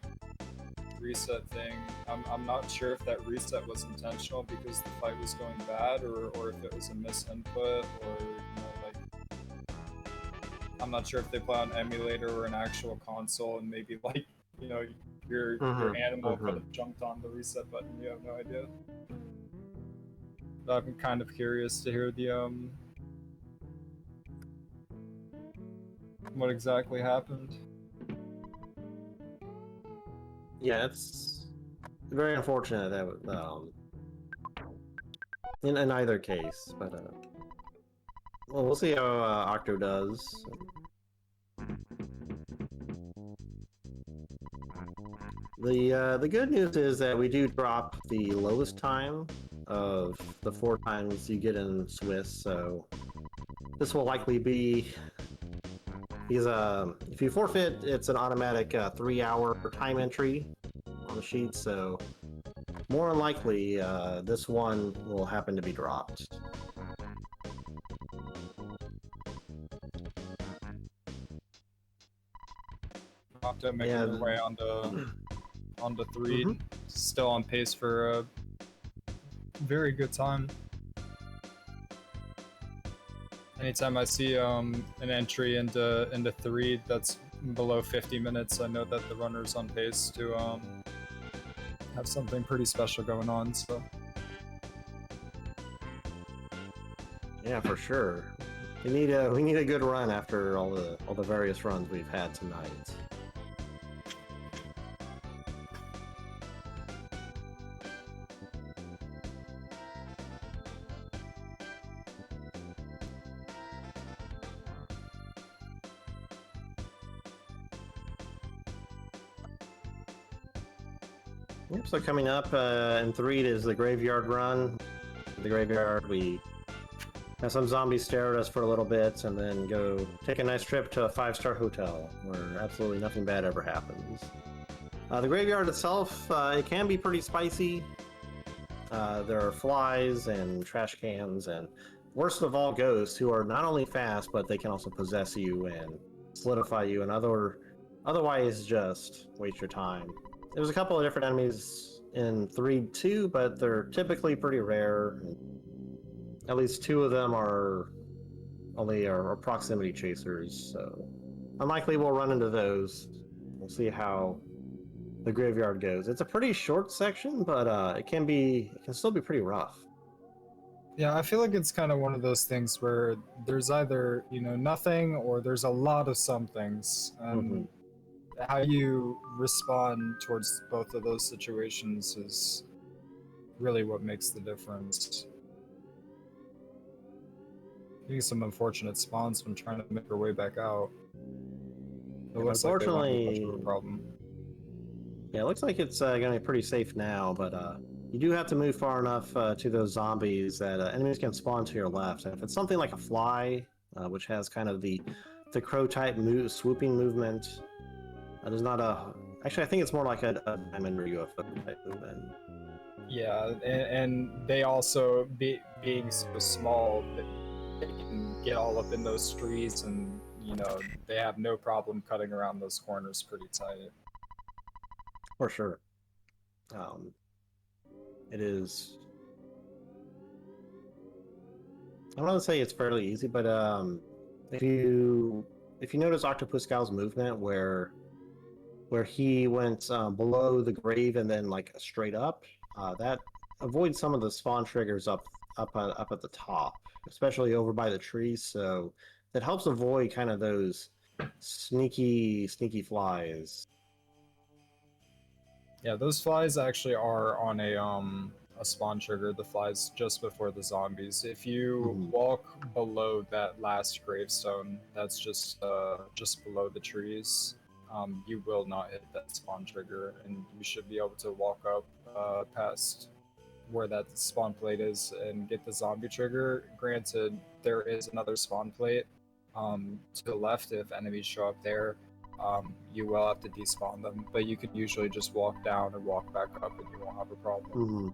reset thing. I'm not sure if that reset was intentional because the fight was going bad, or if it was a misinput, or you know, like I'm not sure if they play on emulator or an actual console, and maybe like, you know, your animal could have jumped on the reset button. You have no idea. But I'm kind of curious to hear the what exactly happened. Yeah, it's very unfortunate that in either case, but well, we'll see how Octo does. The good news is that we do drop the lowest time of the 4 times you get in Swiss, so this will likely be... Because if you forfeit, it's an automatic 3-hour time entry on the sheet, so more than likely this one will happen to be dropped. Octo making Yeah, their way onto 3, Mhm. still on pace for a very good time. Anytime I see an entry into 3 that's below 50 minutes, I know that the runner's on pace to have something pretty special going on. So Yeah, for sure. We need a good run after all the various runs we've had tonight. Yep, so coming up in 3 is the graveyard run. The graveyard, we have some zombies stare at us for a little bit, and then go take a nice trip to a 5-star hotel where absolutely nothing bad ever happens. The graveyard itself, it can be pretty spicy. There are flies and trash cans, and worst of all, ghosts who are not only fast, but they can also possess you and solidify you, and otherwise just waste your time. There's a couple of different enemies in 3 too, but they're typically pretty rare. At least 2 of them are proximity chasers, so unlikely we'll run into those. We'll see how the graveyard goes. It's a pretty short section, but it can still be pretty rough. yeah, I feel like it's kind of one of those things where there's either nothing or there's a lot of some things, and how you respond towards both of those situations is really what makes the difference. Getting some unfortunate spawns when trying to make our way back out. It And looks like they won't have much unfortunately, of a problem. yeah, it looks like it's going to be pretty safe now, but you do have to move far enough to those zombies that enemies can spawn to your left. And if it's something like a fly, which has kind of the crow-type swooping movement, there's not a... Actually, I think it's more like a diamond or UFO-type movement. Yeah, and they also, being so small, they can get all up in those trees, and they have no problem cutting around those corners pretty tight. For sure. It is... I don't want to say it's fairly easy, but if you notice octopuscal's movement where he went below the grave and then like straight up, that avoids some of the spawn triggers up at the top, especially over by the trees. So that helps avoid kind of those sneaky flies. Yeah, those flies actually are on a spawn trigger. The flies just before the zombies. If you walk below that last gravestone, that's just below the trees. You will not hit that spawn trigger, and you should be able to walk up past where that spawn plate is and get the zombie trigger. Granted, there is another spawn plate to the left if enemies show up there. You will have to despawn them, but you can usually just walk down and walk back up and you won't have a problem.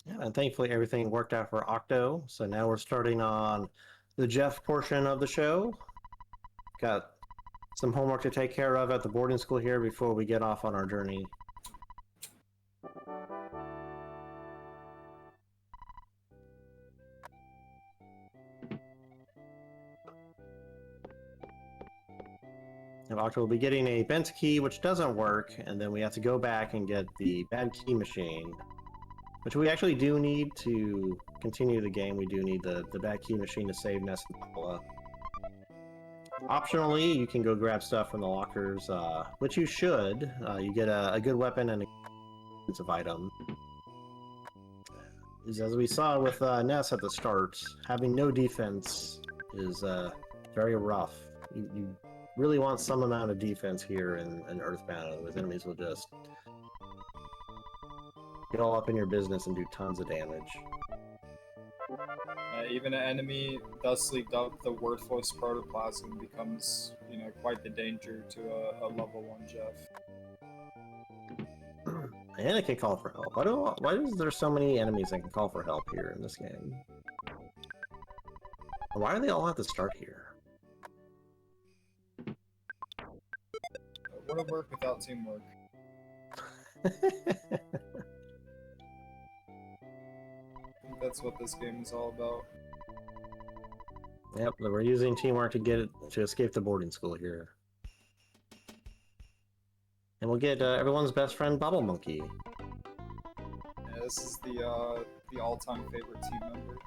Yeah, and thankfully everything worked out for Octo. So now we're starting on the Jeff portion of the show. Got some homework to take care of at the boarding school here before we get off on our journey. And Octo will be getting a bent key, which doesn't work, and then we have to go back and get the bad key machine, which we actually do need to continue the game. We do need the bad key machine to save Ness and Paula. Optionally, you can go grab stuff from the lockers, which you should. You get a good weapon and a defensive item. As we saw with Ness at the start, having no defense is very rough. You really want some amount of defense here in Earthbound, otherwise enemies will just get all up in your business and do tons of damage. Even an enemy thusly dubbed the worthless protoplasm becomes, you know, quite the danger to a level 1 Jeff. And it can call for help. Why is there so many enemies that can call for help here in this game? Why do they all have to start here? It wouldn't work without teamwork. I think that's what this game is all about. Yep, we're using teamwork to escape the boarding school here. And we'll get everyone's best friend, Bubble Monkey. Yeah, this is the all-time favorite team member.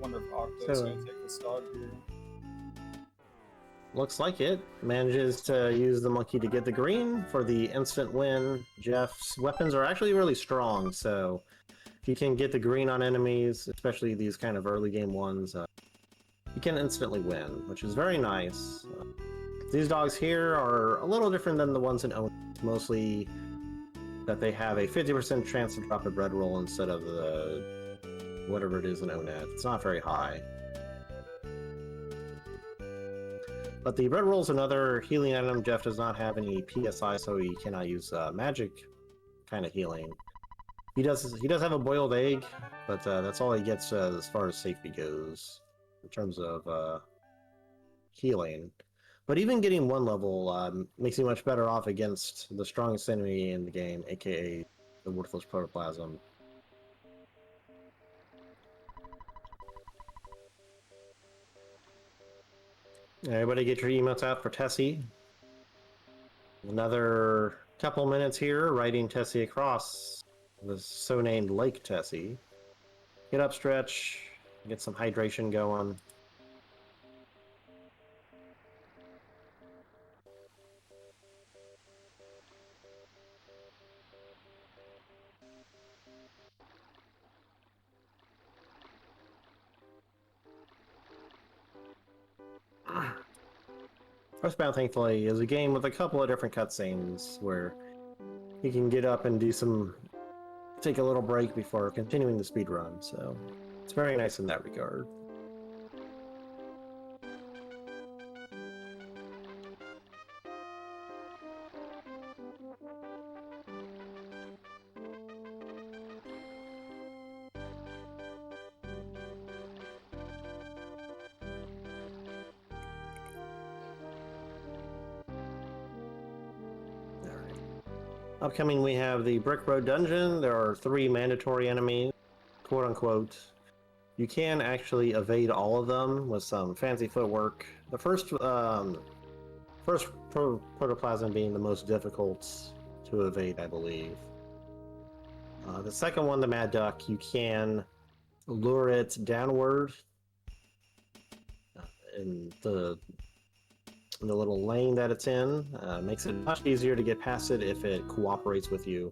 Wonder if Octo's gonna take this dog here. Looks like it. Manages to use the monkey to get the green for the instant win. Jeff's weapons are actually really strong, so if you can get the green on enemies, especially these kind of early game ones, you can instantly win, which is very nice. These dogs here are a little different than the ones in Own, mostly that they have a 50% chance to drop a bread roll instead of the whatever it is in Onet. It's not very high. But the bread roll is another healing item. Jeff does not have any PSI, so he cannot use magic kind of healing. He does have a boiled egg, but that's all he gets as far as safety goes in terms of healing. But even getting 1 level makes you much better off against the strongest enemy in the game, aka the worthless protoplasm. Everybody get your emotes out for Tessie. Another couple minutes here, riding Tessie across the so-named Lake Tessie. Get up, stretch, get some hydration going. Earthbound, thankfully, is a game with a couple of different cutscenes where you can get up and take a little break before continuing the speed run, so it's very nice in that regard. Upcoming, we have the Brick Road Dungeon. There are 3 mandatory enemies, quote unquote. You can actually evade all of them with some fancy footwork. The first protoplasm being the most difficult to evade, I believe. The second one, the Mad Duck, you can lure it downward in the little lane that it's in. Makes it much easier to get past it if it cooperates with you.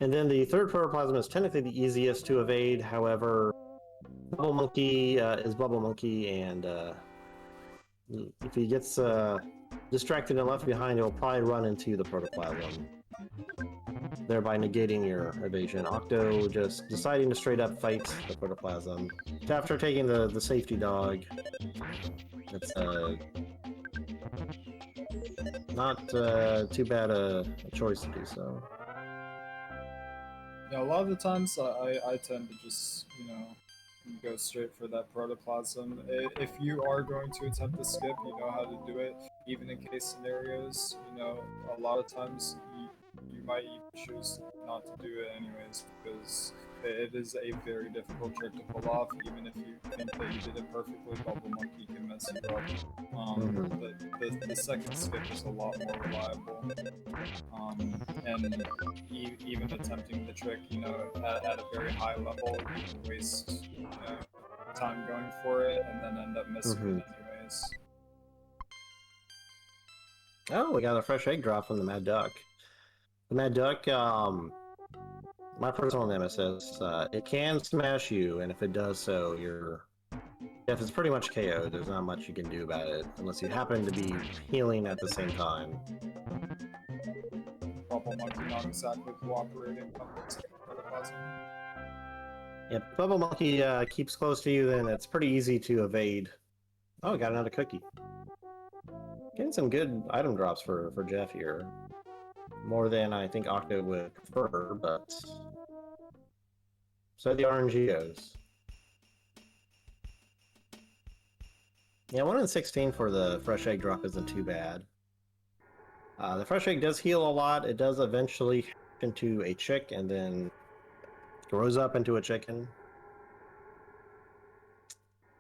And then the third protoplasm is technically the easiest to evade. However, Bubble Monkey is Bubble Monkey, and if he gets distracted and left behind, he'll probably run into the protoplasm, thereby negating your evasion. Octo just deciding to straight up fight the protoplasm. After taking the safety dog, it's not too bad a choice to do so. Yeah, a lot of the times I tend to just, you know, go straight for that protoplasm. If you are going to attempt to skip, you know how to do it. Even in case scenarios, you know, a lot of times you might even choose not to do it anyways, because it is a very difficult trick to pull off. Even if you think that you did it perfectly, Bubble Monkey can mess you up. The second skip is a lot more reliable. And even attempting the trick, at a very high level, you can waste, time going for it, and then end up missing it anyways. Oh, we got a fresh egg drop from the Mad Duck. The Mad Duck, my personal nemesis, it can smash you, and if it does so, if it's pretty much KO'd, there's not much you can do about it, unless you happen to be healing at the same time. Bubble Monkey not exactly cooperating. If Bubble Monkey keeps close to you, then it's pretty easy to evade. Oh, we got another cookie. Getting some good item drops for Jeff here. More than I think Octo would prefer, but so the RNG goes. Yeah, 1 in 16 for the fresh egg drop isn't too bad. The fresh egg does heal a lot. It does eventually into a chick and then grows up into a chicken.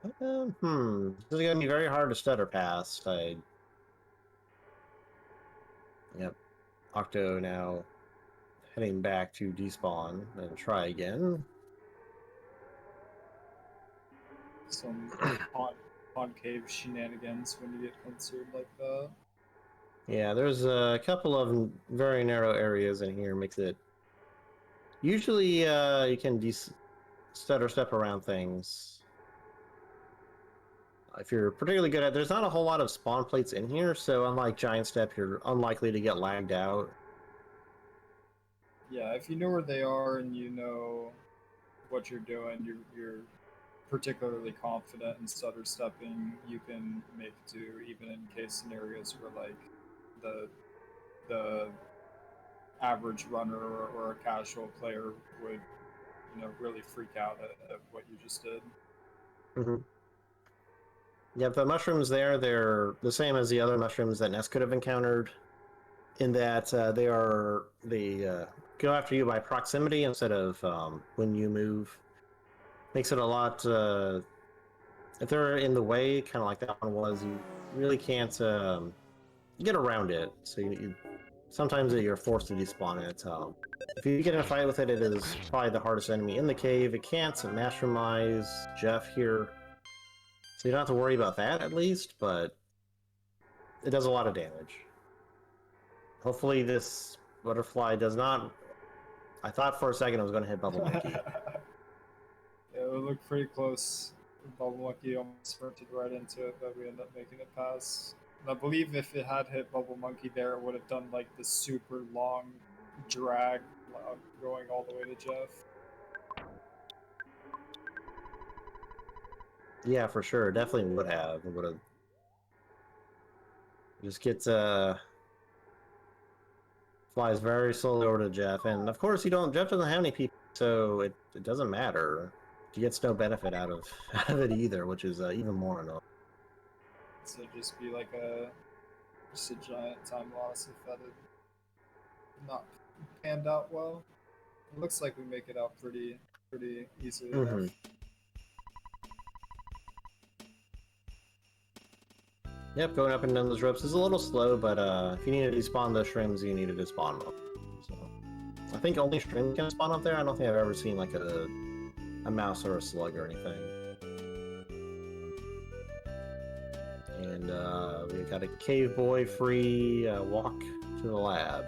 This is gonna be very hard to stutter past. Yep. Octo now heading back to despawn and try again. Some concave shenanigans when you get concerned like that. Yeah, there's a couple of very narrow areas in here. Makes it usually you can stutter step around things. If you're particularly good at, there's not a whole lot of spawn plates in here, so unlike Giant Step, you're unlikely to get lagged out. Yeah, if you know where they are and you know what you're doing, you're particularly confident in stutter stepping, you can make do even in case scenarios where like the average runner or a casual player would really freak out at what you just did. Yeah, the mushrooms there, they're the same as the other mushrooms that Ness could have encountered, in that they go after you by proximity instead of when you move. Makes it a lot, if they're in the way, kind of like that one was, you really can't get around it. So sometimes you're forced to despawn it. If you get in a fight with it, it is probably the hardest enemy in the cave. It can't mashroomize Jeff here. So you don't have to worry about that, at least, but it does a lot of damage. Hopefully this butterfly does not... I thought for a second it was going to hit Bubble Monkey. Yeah, it looked pretty close. Bubble Monkey almost sprinted right into it, but we ended up making it pass. And I believe if it had hit Bubble Monkey there, it would have done like the super long drag going all the way to Jeff. Yeah, for sure. Definitely would have. It would have... Just gets... Flies very slowly over to Jeff. And of course, Jeff doesn't have any people, so it doesn't matter. He gets no benefit out of it either, which is even more annoying. So just be like just a giant time loss if that had not panned out well. It looks like we make it out pretty easily enough. Yep, going up and down those ropes is a little slow, but if you need to despawn those shrooms, you need to despawn them. So, I think only shrooms can spawn up there. I don't think I've ever seen like a mouse or a slug or anything. And we've got a cave boy free walk to the lab.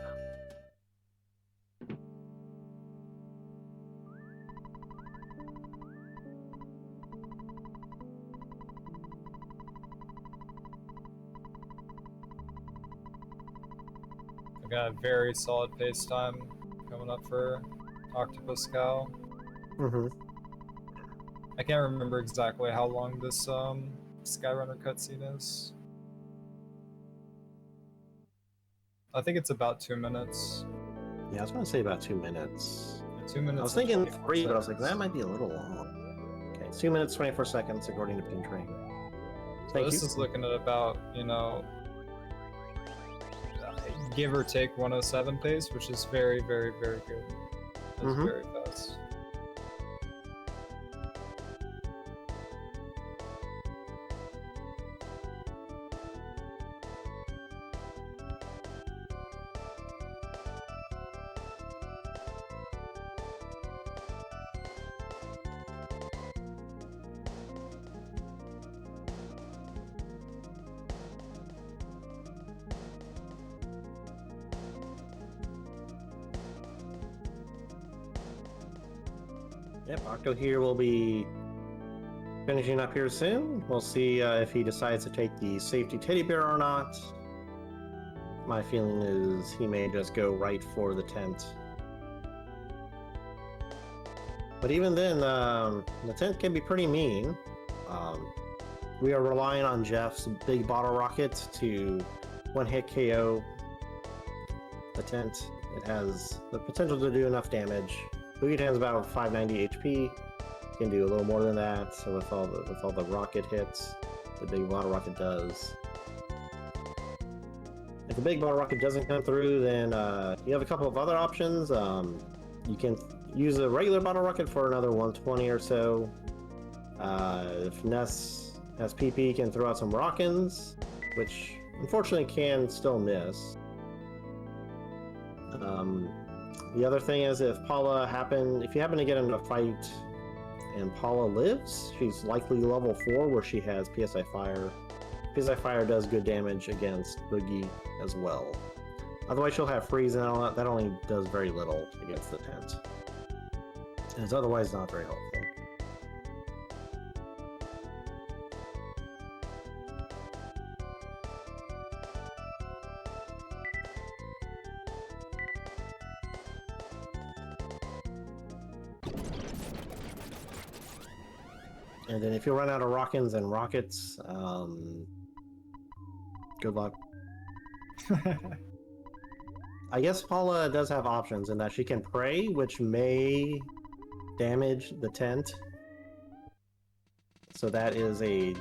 We got a very solid pace time coming up for octopuscal. I can't remember exactly how long this Skyrunner cutscene is. I think it's about 2 minutes. Yeah, I was going to say about 2 minutes. 2 minutes. I was thinking 3, but I was like, that might be a little long. Okay, it's 2 minutes 24 seconds according to Pin Train. So this is looking at about, give or take 107 pace, which is very, very, very good. That's Mhm. very fast. Yep, Octo here will be finishing up here soon. We'll see if he decides to take the safety teddy bear or not. My feeling is he may just go right for the tent. But even then, the tent can be pretty mean. We are relying on Jeff's big bottle rocket to one-hit KO the tent. It has the potential to do enough damage. Boogey has about 590 HP. Can do a little more than that. So with all the rocket hits, the big bottle rocket does. If the big bottle rocket doesn't come through, then you have a couple of other options. You can use a regular bottle rocket for another 120 or so. If Ness has PP, can throw out some Rockins, which unfortunately can still miss. The other thing is if you happen to get in a fight and Paula lives, she's likely level 4 where she has PSI Fire. PSI Fire does good damage against Boogey as well. Otherwise she'll have Freeze and all that only does very little against the tent. And it's otherwise not very helpful. And then if you run out of Rockins and Rockets, good luck. I guess Paula does have options in that she can pray, which may damage the tent. So that is a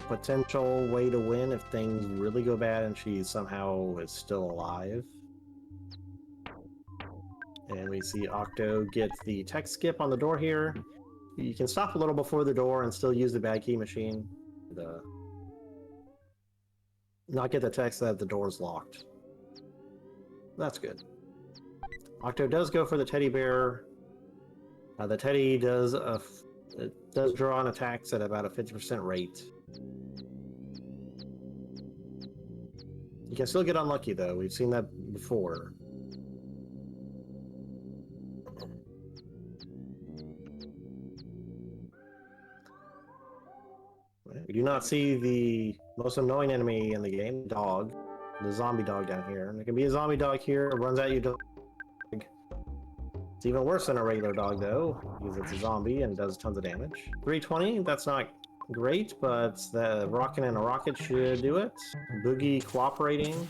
potential way to win if things really go bad and she somehow is still alive. And we see Octo get the tech skip on the door here. You can stop a little before the door and still use the bad key machine. Not get the text that the door's locked. That's good. Octo does go for the teddy bear. The teddy does draw on attacks at about a 50% rate. You can still get unlucky though. We've seen that before. We do not see the most annoying enemy in the game, dog. The zombie dog down here. And there can be a zombie dog here, it runs at you. It's even worse than a regular dog though, because it's a zombie and does tons of damage. 320, that's not great, but the rocket and a rocket should do it. Boogey cooperating.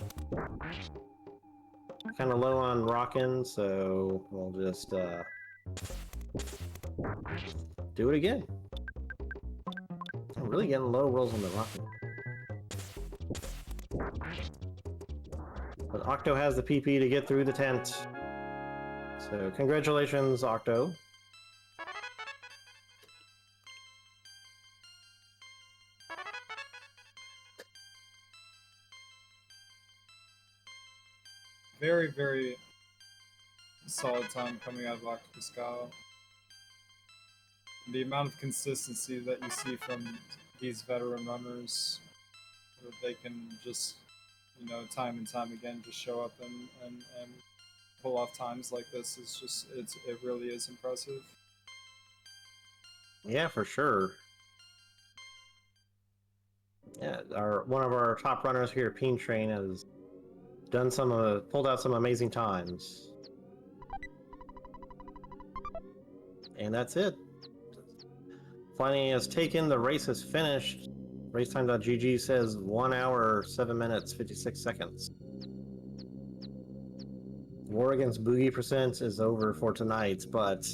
Kind of low on rockin', so we'll just do it again. I'm really getting low rolls on the rocket. But Octo has the PP to get through the tent. So congratulations, Octo. Very, very solid time coming out of octopuscal. The amount of consistency that you see from these veteran runners, where they can just, time and time again, just show up and pull off times like this is just, it really is impressive. Yeah, for sure. Yeah, one of our top runners here, Peen Train, has done pulled out some amazing times. And that's it. Finding has taken, the race is finished. Racetime.gg says 1 hour, 7 minutes, 56 seconds. War against Boogey % is over for tonight, but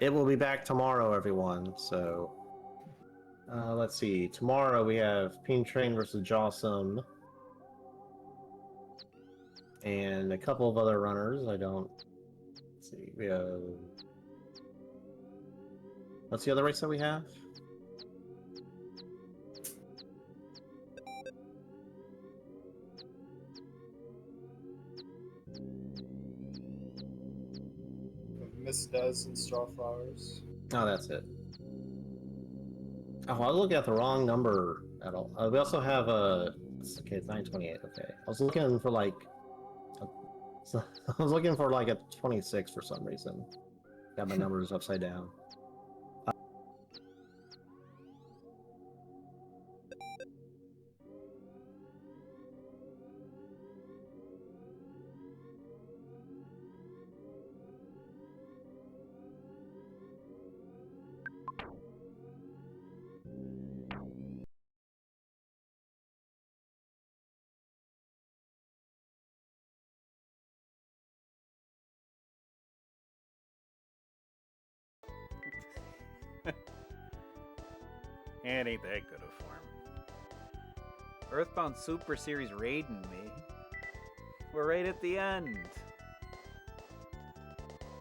it will be back tomorrow, everyone. So, let's see. Tomorrow we have Peen Train versus Jawsome. and a couple of other runners. I don't let's see. We have what's the other race that we have? Miss Des and Strawflowers. Oh, that's it. Oh, I was looking at the wrong number at all. We also have a. Okay, it's 928. Okay, I was looking for like. I was looking for like a 26 for some reason. Got my numbers upside down. It ain't that good a form. Earthbound Super Series raiding me. We're right at the end.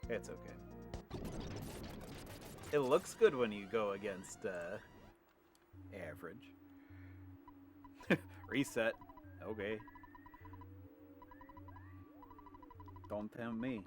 It's okay. It looks good when you go against average. Reset. Okay. Don't tempt me.